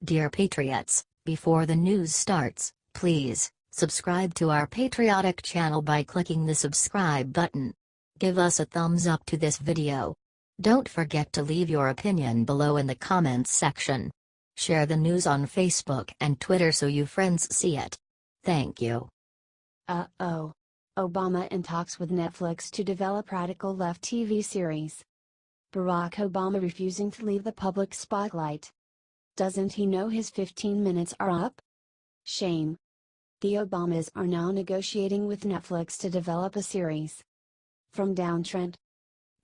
Dear Patriots, before the news starts, please subscribe to our patriotic channel by clicking the subscribe button. Give us a thumbs up to this video. Don't forget to leave your opinion below in the comments section. Share the news on Facebook and Twitter so you friends see it. Thank you. Uh-oh. Obama in talks with Netflix to develop radical left TV series. Barack Obama refusing to leave the public spotlight. Doesn't he know his 15 minutes are up? Shame. The Obamas are now negotiating with Netflix to develop a series. From Downtrend.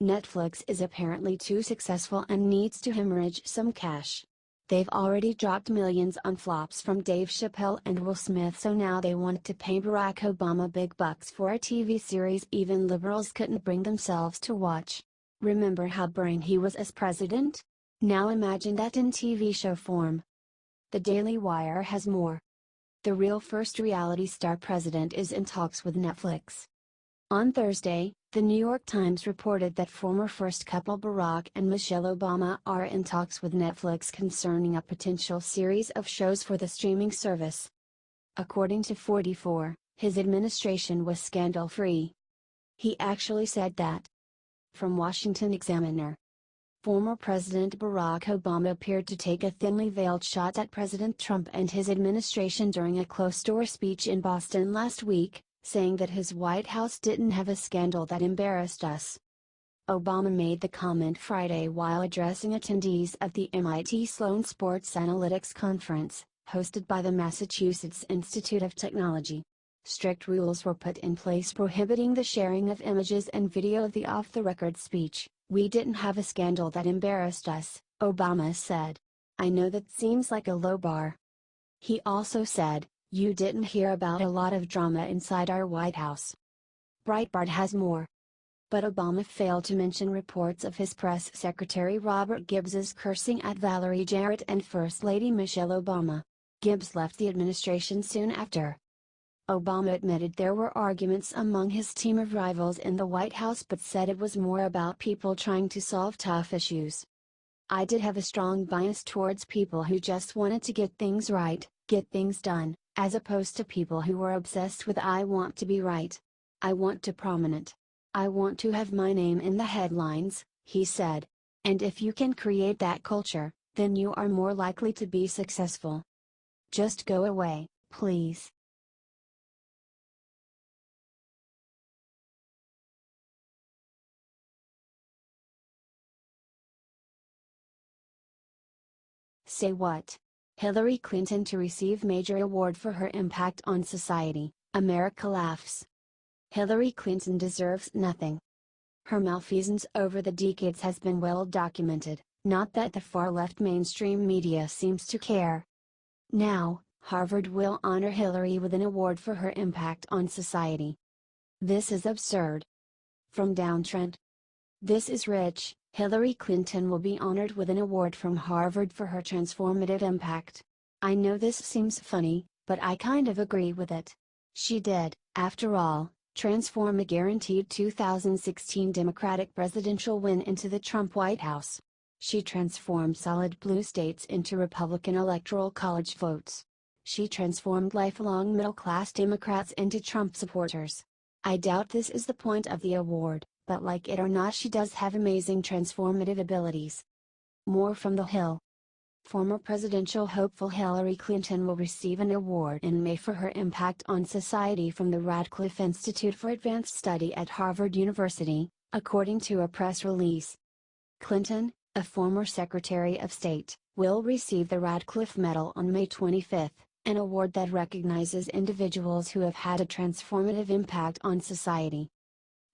Netflix is apparently too successful and needs to hemorrhage some cash. They've already dropped millions on flops from Dave Chapelle and Will Smith, so now they want to pay Barack Obama big bucks for a TV series even liberals couldn't bring themselves to watch. Remember how boring he was as president? Now imagine that in TV show form. The Daily Wire has more. The real first reality star president is in talks with Netflix. On Thursday, the New York Times reported that former first couple Barack and Michelle Obama are in talks with Netflix concerning a potential series of shows for the streaming service. According to 44, his administration was scandal-free. He actually said that. From Washington Examiner. Former President Barack Obama appeared to take a thinly veiled shot at President Trump and his administration during a closed-door speech in Boston last week, saying that his White House didn't have a scandal that embarrassed us. Obama made the comment Friday while addressing attendees at the MIT Sloan Sports Analytics Conference, hosted by the Massachusetts Institute of Technology. Strict rules were put in place prohibiting the sharing of images and video of the off-the-record speech. "We didn't have a scandal that embarrassed us," Obama said. "I know that seems like a low bar." He also said, "You didn't hear about a lot of drama inside our White House." Breitbart has more. But Obama failed to mention reports of his press secretary Robert Gibbs's cursing at Valerie Jarrett and First Lady Michelle Obama. Gibbs left the administration soon after. Obama admitted there were arguments among his team of rivals in the White House but said it was more about people trying to solve tough issues. "I did have a strong bias towards people who just wanted to get things right, get things done, as opposed to people who were obsessed with 'I want to be right. I want to prominent. I want to have my name in the headlines,'" he said. "And if you can create that culture, then you are more likely to be successful. Just go away, please." Say what? Hillary Clinton to receive major award for her impact on society, America laughs. Hillary Clinton deserves nothing. Her malfeasance over the decades has been well documented, not that the far-left mainstream media seems to care. Now, Harvard will honor Hillary with an award for her impact on society. This is absurd. From Downtrend. This is rich. Hillary Clinton will be honored with an award from Harvard for her transformative impact. I know this seems funny, but I kind of agree with it. She did, after all, transform a guaranteed 2016 Democratic presidential win into the Trump White House. She transformed solid blue states into Republican Electoral College votes. She transformed lifelong middle-class Democrats into Trump supporters. I doubt this is the point of the award, but like it or not, she does have amazing transformative abilities. More from The Hill. Former presidential hopeful Hillary Clinton will receive an award in May for her impact on society from the Radcliffe Institute for Advanced Study at Harvard University, according to a press release. Clinton, a former Secretary of State, will receive the Radcliffe Medal on May 25, an award that recognizes individuals who have had a transformative impact on society.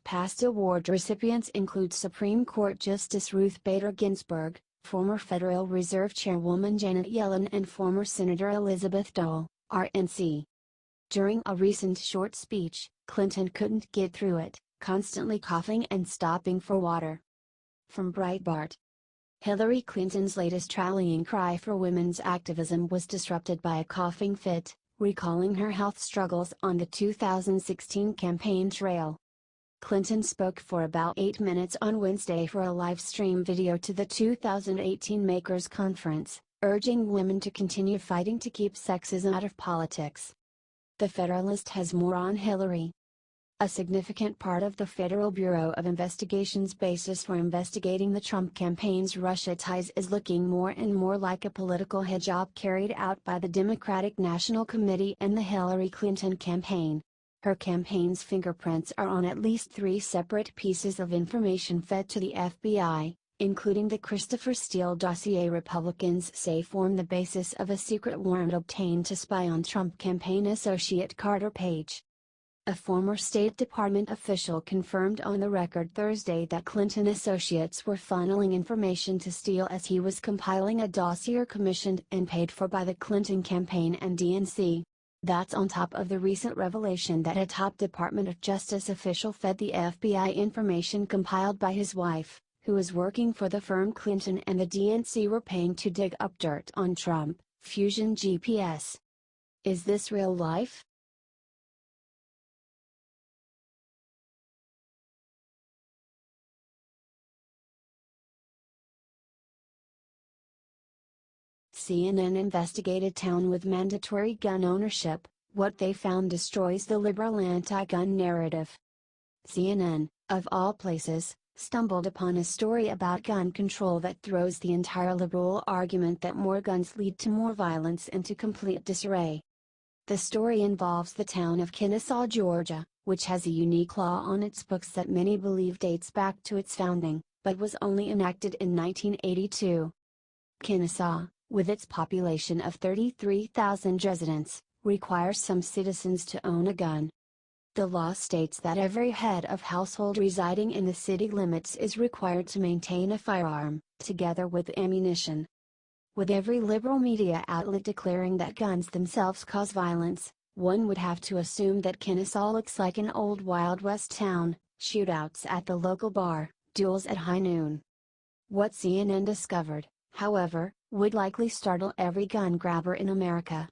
Past award recipients include Supreme Court Justice Ruth Bader Ginsburg, former Federal Reserve Chairwoman Janet Yellen and former Senator Elizabeth Dole, RNC. During a recent short speech, Clinton couldn't get through it, constantly coughing and stopping for water. From Breitbart. Hillary Clinton's latest rallying cry for women's activism was disrupted by a coughing fit, recalling her health struggles on the 2016 campaign trail. Clinton spoke for about 8 minutes on Wednesday for a live stream video to the 2018 Makers Conference, urging women to continue fighting to keep sexism out of politics. The Federalist has more on Hillary. A significant part of the Federal Bureau of Investigation's basis for investigating the Trump campaign's Russia ties is looking more and more like a political hijab carried out by the Democratic National Committee and the Hillary Clinton campaign. Her campaign's fingerprints are on at least 3 separate pieces of information fed to the FBI, including the Christopher Steele dossier Republicans say formed the basis of a secret warrant obtained to spy on Trump campaign associate Carter Page. A former State Department official confirmed on the record Thursday that Clinton associates were funneling information to Steele as he was compiling a dossier commissioned and paid for by the Clinton campaign and DNC. That's on top of the recent revelation that a top Department of Justice official fed the FBI information compiled by his wife, who was working for the firm Clinton and the DNC were paying to dig up dirt on Trump. Fusion GPS. Is this real life? CNN investigated town with mandatory gun ownership, what they found destroys the liberal anti-gun narrative. CNN, of all places, stumbled upon a story about gun control that throws the entire liberal argument that more guns lead to more violence into complete disarray. The story involves the town of Kennesaw, Georgia, which has a unique law on its books that many believe dates back to its founding, but was only enacted in 1982. Kennesaw, with its population of 33,000 residents, requires some citizens to own a gun. The law states that every head of household residing in the city limits is required to maintain a firearm, together with ammunition. With every liberal media outlet declaring that guns themselves cause violence, one would have to assume that Kennesaw looks like an old Wild West town, shootouts at the local bar, duels at high noon. What CNN discovered, however, would likely startle every gun grabber in America.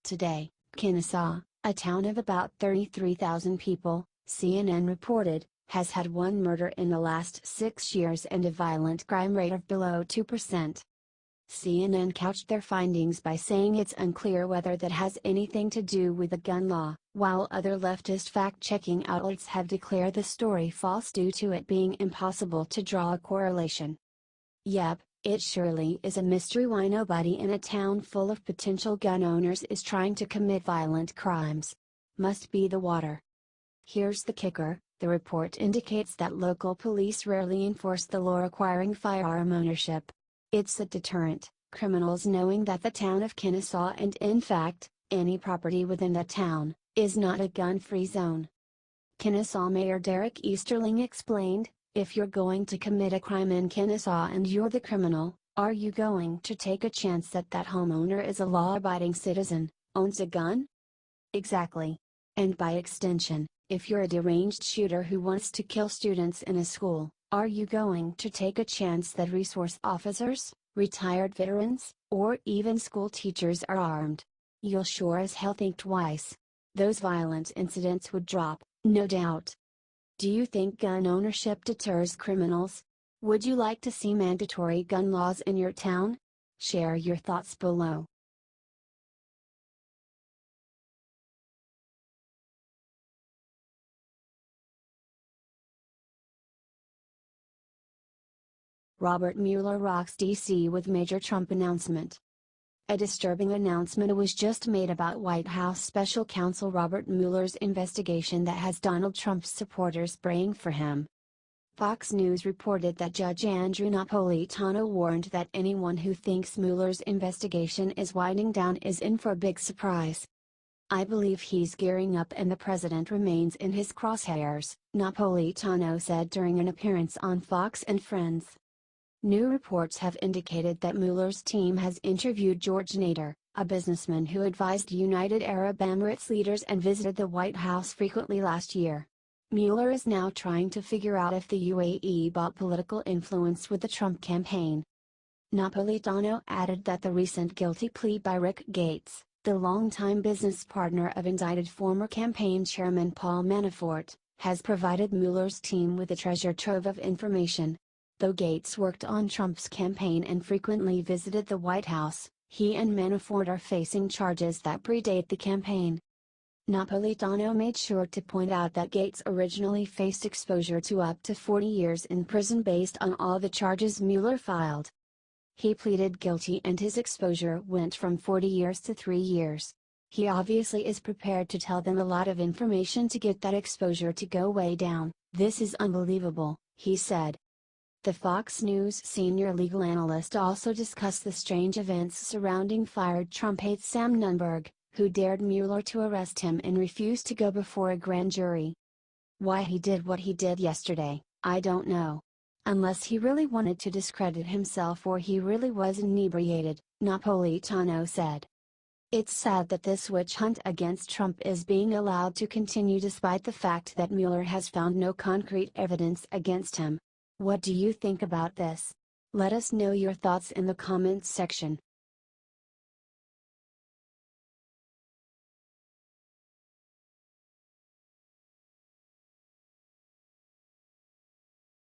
Today, Kennesaw, a town of about 33,000 people, CNN reported, has had 1 murder in the last 6 years and a violent crime rate of below 2%. CNN couched their findings by saying it's unclear whether that has anything to do with the gun law, while other leftist fact-checking outlets have declared the story false due to it being impossible to draw a correlation. Yep, it surely is a mystery why nobody in a town full of potential gun owners is trying to commit violent crimes. Must be the water. Here's the kicker, the report indicates that local police rarely enforce the law requiring firearm ownership. It's a deterrent, criminals knowing that the town of Kennesaw and in fact, any property within that town, is not a gun-free zone. Kennesaw Mayor Derek Easterling explained, if you're going to commit a crime in Kennesaw and you're the criminal, are you going to take a chance that that homeowner is a law-abiding citizen, owns a gun? Exactly. And by extension, if you're a deranged shooter who wants to kill students in a school, are you going to take a chance that resource officers, retired veterans, or even school teachers are armed? You'll sure as hell think twice. Those violent incidents would drop, no doubt. Do you think gun ownership deters criminals? Would you like to see mandatory gun laws in your town? Share your thoughts below. Robert Mueller rocks D.C. with major Trump announcement. A disturbing announcement was just made about White House Special Counsel Robert Mueller's investigation that has Donald Trump's supporters praying for him. Fox News reported that Judge Andrew Napolitano warned that anyone who thinks Mueller's investigation is winding down is in for a big surprise. I believe he's gearing up and the president remains in his crosshairs, Napolitano said during an appearance on Fox and Friends. New reports have indicated that Mueller's team has interviewed George Nader, a businessman who advised United Arab Emirates leaders and visited the White House frequently last year. Mueller is now trying to figure out if the UAE bought political influence with the Trump campaign. Napolitano added that the recent guilty plea by Rick Gates, the longtime business partner of indicted former campaign chairman Paul Manafort, has provided Mueller's team with a treasure trove of information. Though Gates worked on Trump's campaign and frequently visited the White House, he and Manafort are facing charges that predate the campaign. Napolitano made sure to point out that Gates originally faced exposure to up to 40 years in prison based on all the charges Mueller filed. He pleaded guilty and his exposure went from 40 years to 3 years. He obviously is prepared to tell them a lot of information to get that exposure to go way down. "This is unbelievable," he said. The Fox News senior legal analyst also discussed the strange events surrounding fired Trump aide Sam Nunberg, who dared Mueller to arrest him and refused to go before a grand jury. "Why he did what he did yesterday, I don't know. Unless he really wanted to discredit himself or he really was inebriated," Napolitano said. "It's sad that this witch hunt against Trump is being allowed to continue despite the fact that Mueller has found no concrete evidence against him. What do you think about this? Let us know your thoughts in the comments section.